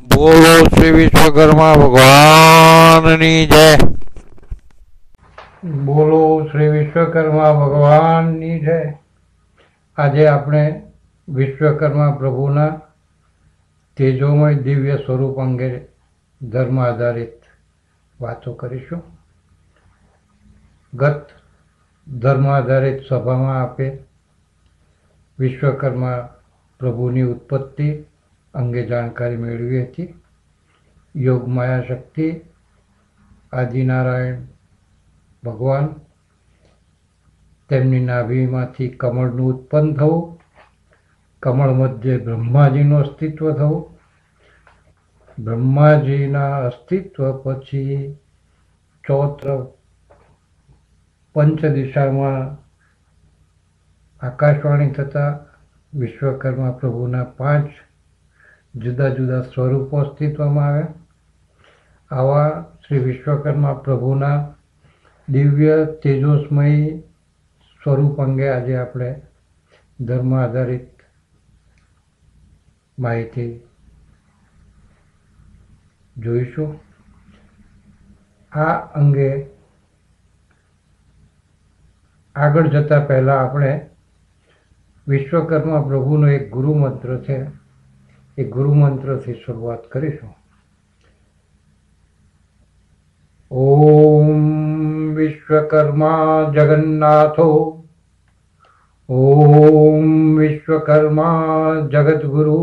બોલો શ્રી વિશ્વકર્મા ભગવાનની જય. બોલો શ્રી વિશ્વકર્મા ભગવાનની જય. આજે આપણે વિશ્વકર્મા પ્રભુના તેજોમય દિવ્ય સ્વરૂપ અંગે ધર્મ આધારિત વાતો કરીશું. ગત ધર્મ આધારિત સભામાં આપે વિશ્વકર્મા પ્રભુની ઉત્પત્તિ અંગે જાણકારી મેળવી હતી. યોગ માયા શક્તિ આદિનારાયણ ભગવાન, તેમની નાભીમાંથી કમળનું ઉત્પન્ન થવું, કમળ મધ્યે બ્રહ્માજીનું અસ્તિત્વ થવું, બ્રહ્માજીના અસ્તિત્વ પછી ચૌત્ર પંચ દિશામાં આકાશવાણી થતા વિશ્વકર્મા પ્રભુના 5 જુદા જુદા સ્વરૂપો અસ્તિત્વમાં આવ્યા. આવા શ્રી વિશ્વકર્મા પ્રભુના દિવ્ય તેજોસ્મય સ્વરૂપ અંગે આજે આપણે ધર્મ આધારિત માહિતી જોઈશું. આ અંગે આગળ જતા પહેલા આપણે વિશ્વકર્મા પ્રભુનો એક ગુરુ મંત્ર છે, એ ગુરુ મંત્રથી શરૂઆત કરીશું. ઓમ વિશ્વકર્મા જગન્નાથો, ઓમ વિશ્વકર્મા જગદગુરુ,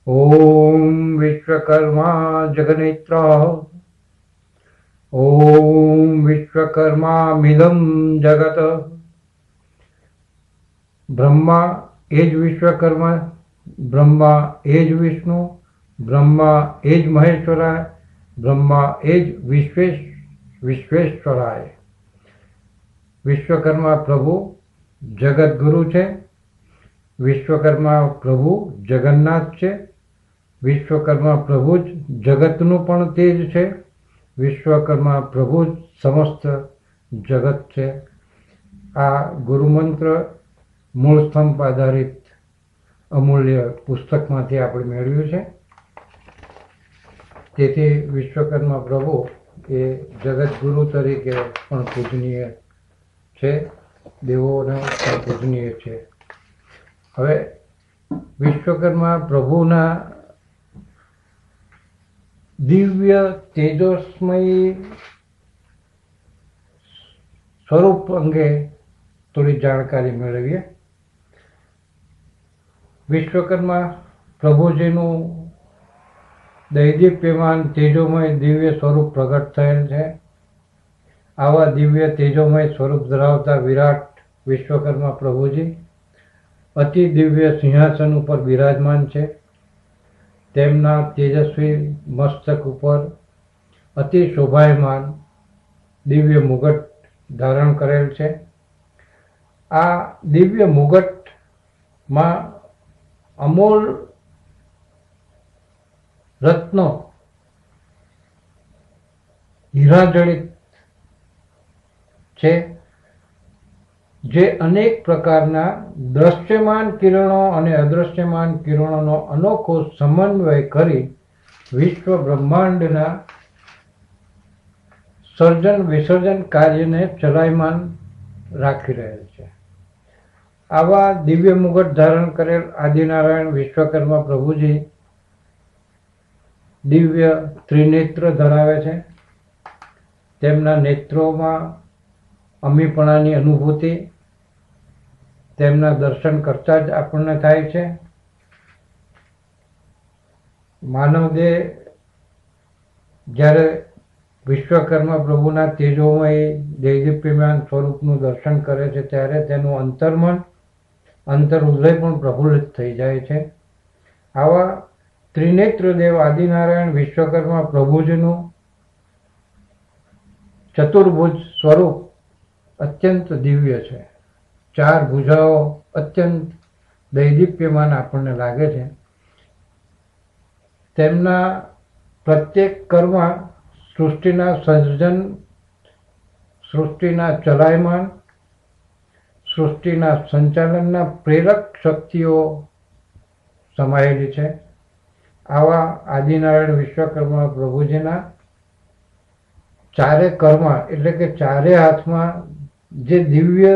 ઓમ વિશ્વકર્મા જગનેત્ર, ઓમ વિશ્વકર્મા મિદં જગત. બ્રહ્મા એ જ વિશ્વકર્મા, બ્રહ્મા એ જ વિષ્ણુ, બ્રહ્મા એ જ મહેશ્વરાય, બ્રહ્મા એ જ વિશ્વેશ્વરાય. વિશ્વકર્મા પ્રભુ જગતગુરુ છે, વિશ્વકર્મા પ્રભુ જગન્નાથ છે, વિશ્વકર્મા પ્રભુ જ જગતનું પણ તેજ છે, વિશ્વકર્મા પ્રભુ જ સમસ્ત જગત છે. આ ગુરુમંત્ર મૂળ સ્તંભ આધારિત અમૂલ્ય પુસ્તકમાંથી આપણે મેળવ્યું છે. તેથી વિશ્વકર્મા પ્રભુ એ જગતગુરુ તરીકે પણ પૂજનીય છે, દેવોને પણ પૂજનીય છે. હવે વિશ્વકર્મા પ્રભુના દિવ્ય તેજસ્મય સ્વરૂપ અંગે થોડી જાણકારી મેળવીએ. વિશ્વકર્મા પ્રભુજીનું દૈદીપ્યમાન તેજોમય દિવ્ય સ્વરૂપ પ્રગટ થયેલ છે. આવા દિવ્ય તેજોમય સ્વરૂપ ધરાવતા વિરાટ વિશ્વકર્મા પ્રભુજી અતિ દિવ્ય સિંહાસન ઉપર બિરાજમાન છે. તેમના તેજસ્વી મસ્તક ઉપર અતિ શોભાયમાન દિવ્ય મુગટ ધારણ કરેલ છે. આ દિવ્ય મુગટમાં અમોલ રત્નો હીરાજડિત છે, જે અનેક પ્રકારના દ્રશ્યમાન કિરણો અને અદૃશ્યમાન કિરણોનો અનોખો સમન્વય કરી વિશ્વ બ્રહ્માંડના સર્જન વિસર્જન કાર્યને ચલાયમાન રાખી રહેલ છે. આવા દિવ્ય મુગટ ધારણ કરેલ આદિનારાયણ વિશ્વકર્મા પ્રભુજી દિવ્ય ત્રિનેત્ર ધરાવે છે. તેમના નેત્રોમાં અમીપણાની અનુભૂતિ તેમના દર્શન કરતા જ આપણને થાય છે. માનવદેહ જ્યારે વિશ્વકર્મા પ્રભુના તેજોમય દૈદીપ્યમાન સ્વરૂપનું દર્શન કરે છે ત્યારે તેનું અંતર્મન અંતર્હૃદય પણ પ્રફુલ્લિત થઈ જાય છે. આવા ત્રિનેત્ર દેવ આદિનારાયણ વિશ્વકર્મા પ્રભુજીનું ચતુર્ભુજ સ્વરૂપ અત્યંત દિવ્ય છે. 4 ભુજાઓ અત્યંત દૈદીપ્યમાન આપણને લાગે છે. તેમના પ્રત્યેક કર્મ સૃષ્ટિના સર્જન, સૃષ્ટિના ચલાયમાન, સૃષ્ટિના સંચાલનના પ્રેરક શક્તિઓ સમાયેલી છે. આવા આદિનારાયણ વિશ્વકર્મા પ્રભુજીના ચારે કર્મ એટલે કે ચારે હાથમાં જે દિવ્ય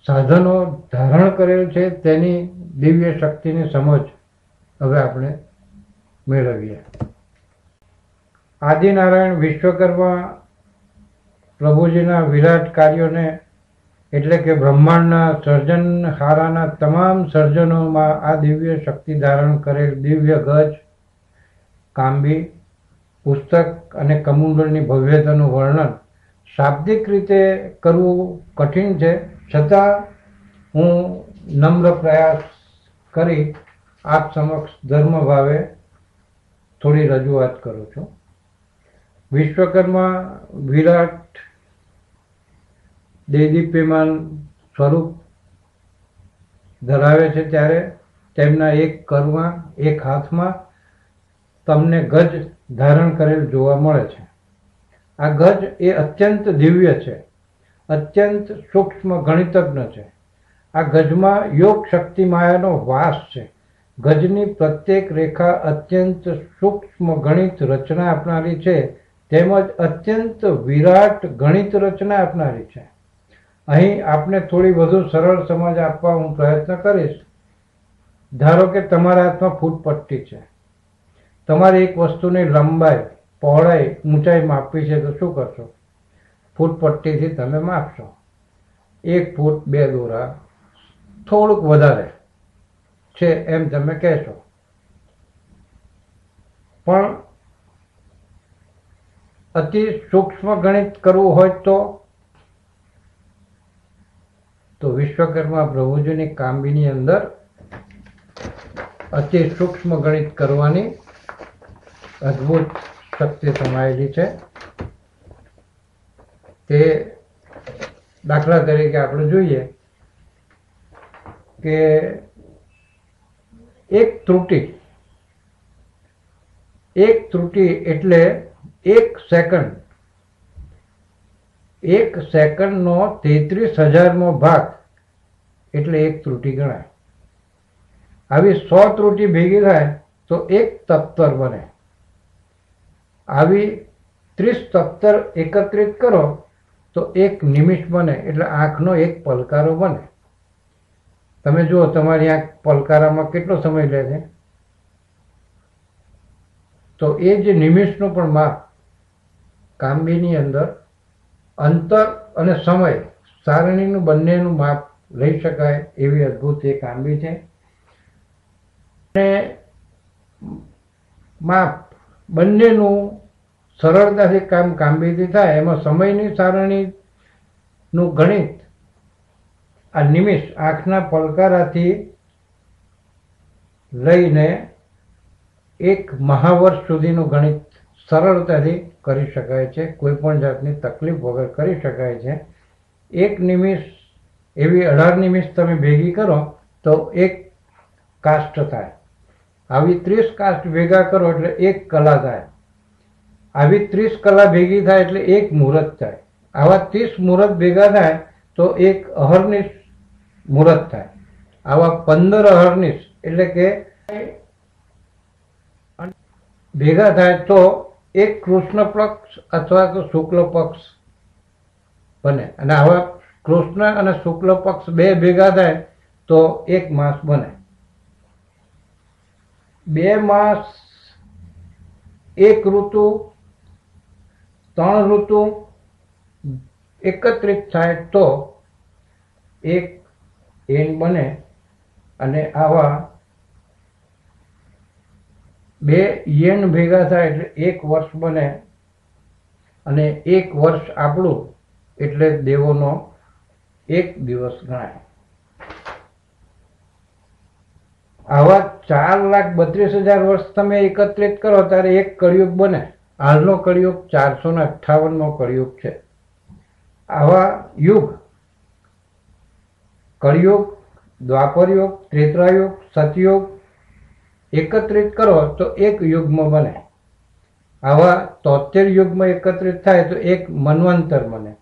સાધનો ધારણ કરેલ છે તેની દિવ્ય શક્તિની સમજ હવે આપણે મેળવીએ. આદિનારાયણ વિશ્વકર્મા પ્રભુજીના વિરાટ કાર્યોને એટલે કે બ્રહ્માંડના સર્જનહારાના તમામ સર્જનોમાં આ દિવ્ય શક્તિ ધારણ કરેલ દિવ્ય ગજ, કાંબી, પુસ્તક અને કમંડળની ભવ્યતાનું વર્ણન શાબ્દિક રીતે કરવું કઠિન છે, છતાં હું નમ્ર પ્રયાસ કરી આપ સમક્ષ ધર્મ ભાવે થોડી રજૂઆત કરું છું. વિશ્વકર્મા વિરાટ દેદીપ્યમાન સ્વરૂપ ધરાવે છે ત્યારે તેમના એક કરમાં એક હાથમાં તમને ગજ ધારણ કરેલ જોવા મળે છે. આ ગજ એ અત્યંત દિવ્ય છે, અત્યંત સૂક્ષ્મ ગણિતજ્ઞ છે. આ ગજમાં યોગ શક્તિ માયાનો વાસ છે. ગજની પ્રત્યેક રેખા અત્યંત સૂક્ષ્મ ગણિત રચના આપનારી છે, તેમજ અત્યંત વિરાટ ગણિત રચના આપનારી છે. અહીં આપને થોડી વધુ સરળ સમજ આપવા હું પ્રયત્ન કરીશ. ધારો કે તમારા હાથમાં ફૂટપટ્ટી છે. તમારે એક વસ્તુની લંબાઈ, પહોળાઈ, ઊંચાઈ માપવી છે તો શું કરશો? ફૂટપટ્ટીથી તમે માપશો. 1 ફૂટ 2 દોરા થોડુંક વધારે છે એમ તમે કહેશો. પણ અતિ સૂક્ષ્મ ગણિત કરવું હોય તો વિશ્વકર્મા પ્રભુજીની કાંબીની અંદર અતિ સૂક્ષ્મ ગણિત કરવાની અદ્ભુત શક્તિ સમાયેલી છે. તે દાખલા તરીકે આપણે જોઈએ કે એક ત્રુટિ એટલે 1 સેકન્ડ. 1 સેકન્ડનો 33,000મો ભાગ એટલે એક ત્રુટિ ગણાય. આવી 100 ત્રુટિ ભેગી થાય તો એક તપ્તર બને. આવી 30 તપ્તર એકત્રિત કરો તો એક નિમિષ બને, એટલે આંખનો એક પલકારો બને. તમે જુઓ તમારી આંખ પલકારામાં કેટલો સમય લે છે, તો એ જ નિમિષનું પણ માપ કાંબીની અંદર અંતર અને સમય સારણીનું બંનેનું માપ લઈ શકાય એવી અદ્ભુત એ કાંબી છે. અને માપ બંનેનું સરળતાથી કામ કાંબીથી થાય. એમાં સમયની સારણીનું ગણિત આ નિમિષ આંખના પલકારાથી લઈને 1 મહાવર્ષ સુધીનું ગણિત સરળતાથી કરી શકાય છે. કોઈ પણ જાતની તકલીફ વગર કરી શકાય છે. 1 નિમિષ એવી 18 નિમિષ તમે ભેગી કરો તો 1 કાષ્ટ થાય. આવી 30 કાષ્ટ ભેગા કરો એટલે 1 કલા થાય. આવી 30 કલા ભેગી થાય એટલે 1 મુહૂર્ત થાય. આવા 30 મુહૂર્ત ભેગા થાય તો 1 અહર્નિશ મુહૂર્ત થાય. આવા 15 અહર્નિશ એટલે કે ભેગા થાય તો 1 કૃષ્ણ પક્ષ અથવા તો શુક્લ પક્ષ બને. અને આવા કૃષ્ણ અને શુક્લ પક્ષ 2 ભેગા થાય તો 1 માસ બને. 2 માસ, 1 ઋતુ, 3 ઋતુ એકત્રિત થાય તો 1 એન બને. અને આવા 2 યેન ભેગા થાય એટલે 1 વર્ષ બને. અને 1 વર્ષ આપણું એટલે દેવોનો 1 દિવસ ગણાય. આવા 4,32,000 વર્ષ તમે એકત્રિત કરો ત્યારે 1 કળિયુગ બને. હાલનો કળિયુગ 458મો કળિયુગ છે. આવા યુગ કળિયુગ, દ્વાપરયુગ, ત્રેતાયુગ, સતયુગ એકત્રિત કરો તો 1 યુગમાં બને. આવા 73 યુગમાં એકત્રિત થાય તો 1 મન્વંતર બને.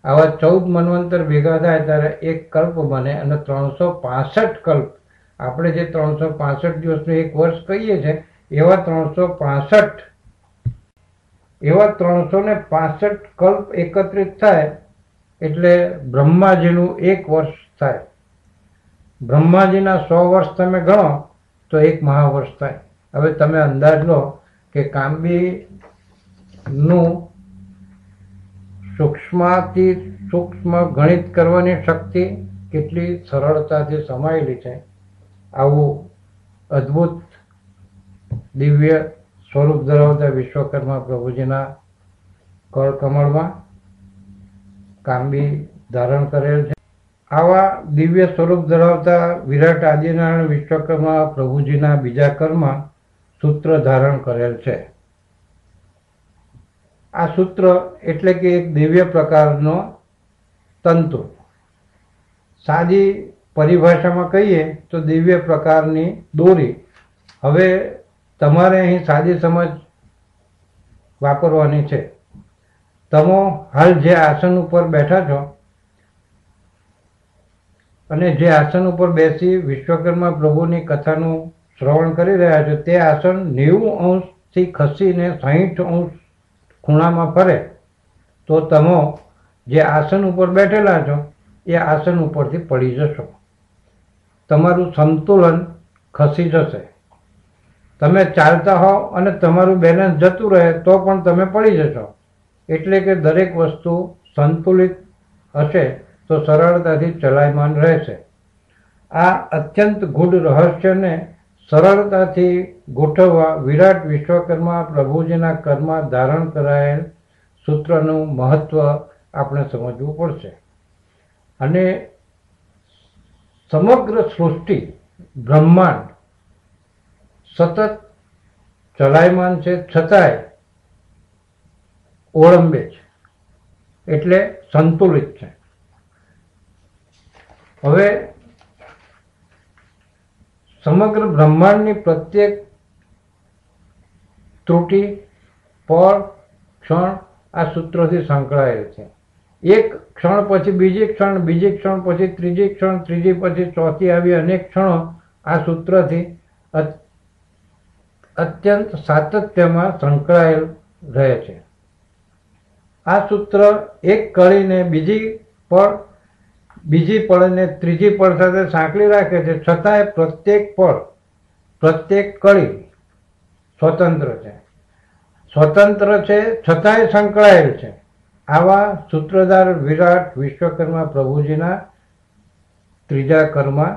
આવા 14 મન્વંતર ભેગા થાય ત્યારે 1 કલ્પ બને. અને 365 કલ્પ આપણે જે 365 દિવસનું એક વર્ષ કહીએ છીએ એવા 365 કલ્પ એકત્રિત થાય એટલે બ્રહ્માજીનું એક વર્ષ થાય. બ્રહ્માજીના 100 વર્ષ તમે ગણો તો એક મહાવર્ષ થાય. હવે તમે અંદાજ લો કે કામ્બીનું સૂક્ષ્માતિ સૂક્ષ્મ ગણિત કરવાની શક્તિ કેટલી સરળતાથી સમાયેલી છે. આવું અદ્ભુત દિવ્ય સ્વરૂપ ધરાવતા વિશ્વકર્મા પ્રભુજીના કળકમળમાં કાંબી ધારણ કરેલ છે. આવા દિવ્ય સ્વરૂપ ધરાવતા વિરાટ આદિનારાયણ વિશ્વકર્મા પ્રભુજીના બીજા કરમાં સૂત્ર ધારણ કરેલ છે. આ સૂત્ર એટલે કે એક દિવ્ય પ્રકારનો તંતુ. સાદી પરિભાષામાં કહીએ તો દિવ્ય પ્રકારની દોરી. હવે તમારે અહીં સાદી સમજ વાપરવાની છે. તમે હાલ જે આસન ઉપર બેઠા છો અને જે આસન ઉપર બેસી વિશ્વકર્મા પ્રભુની કથાનું શ્રવણ કરી રહ્યા છો તે આસન 90 અંશથી ખસીને 60 અંશ ખૂણામાં ફરે તો તમે જે આસન ઉપર બેઠેલા છો એ આસન ઉપરથી પડી જશો. તમારું સંતુલન ખસી જશે. તમે ચાલતા હો અને તમારું બેલેન્સ જતું રહે તો પણ તમે પડી જશો. એટલે કે દરેક વસ્તુ સંતુલિત હશે તો સરળતાથી ચલાયમાન રહેશે. આ અત્યંત ગૂઢ રહસ્યને સરળતાથી ગોઠવવા વિરાટ વિશ્વકર્મા પ્રભુજીના કર્મમાં ધારણ કરાયેલ સૂત્રનું મહત્વ આપણે સમજવું પડશે. અને સમગ્ર સૃષ્ટિ બ્રહ્માંડ સતત ચલાયમાન છે છતાંય ઓળંબે છે એટલે સંતુલિત છે. હવે સમગ્ર બ્રહ્માંડની પ્રત્યેક ત્રુટિ પળ ક્ષણ આ સૂત્રોથી સંકળાયેલ છે. એક ક્ષણ પછી બીજી ક્ષણ, બીજી ક્ષણ પછી ત્રીજી ક્ષણ, ત્રીજી પછી ચોથી આવી અનેક ક્ષણો આ સૂત્રથી અત્યંત સાતત્યમાં સંકળાયેલ રહે છે. આ સૂત્ર એક કળીને બીજી પળને ત્રીજી પળ સાથે સાંકળી રાખે છે છતાંય પ્રત્યેક પળ પ્રત્યેક કળી સ્વતંત્ર છે છતાંય સંકળાયેલ છે. આવા સૂત્રધાર વિરાટ વિશ્વકર્મા પ્રભુજીના ત્રીજા કરમાં